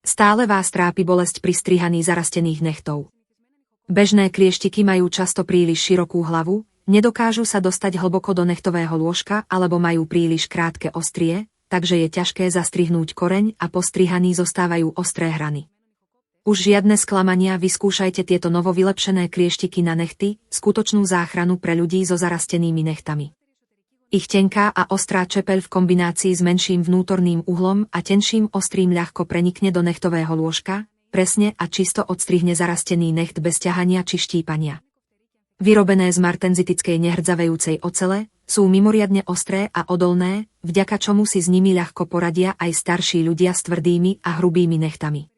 Stále vás trápi bolesť pri strihaní zarastených nechtov. Bežné klieštiky majú často príliš širokú hlavu, nedokážu sa dostať hlboko do nechtového lôžka alebo majú príliš krátke ostrie, takže je ťažké zastrihnúť koreň a po strihaní zostávajú ostré hrany. Už žiadne sklamania, vyskúšajte tieto novo vylepšené klieštiky na nechty, skutočnú záchranu pre ľudí so zarastenými nechtami. Ich tenká a ostrá čepeľ v kombinácii s menším vnútorným uhlom a tenším ostrým ľahko prenikne do nechtového lôžka, presne a čisto odstrihne zarastený necht bez ťahania či štípania. Vyrobené z martenzitickej nehrdzavejúcej ocele, sú mimoriadne ostré a odolné, vďaka čomu si s nimi ľahko poradia aj starší ľudia s tvrdými a hrubými nechtami.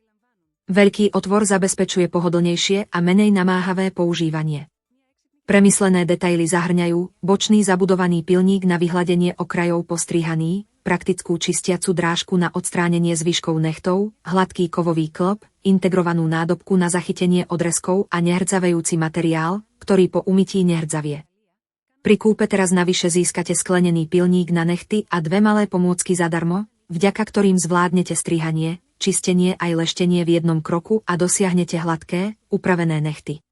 Veľký otvor zabezpečuje pohodlnejšie a menej namáhavé používanie. Premyslené detaily zahŕňajú bočný zabudovaný pilník na vyhladenie okrajov postrihaný, praktickú čistiacu drážku na odstránenie zvyškov nechtov, hladký kovový klop, integrovanú nádobku na zachytenie odrezkov a nehrdzavejúci materiál, ktorý po umytí nehrdzavie. Pri kúpe teraz navyše získate sklenený pilník na nechty a 2 malé pomôcky zadarmo, vďaka ktorým zvládnete strihanie, čistenie aj leštenie v jednom kroku a dosiahnete hladké, upravené nechty.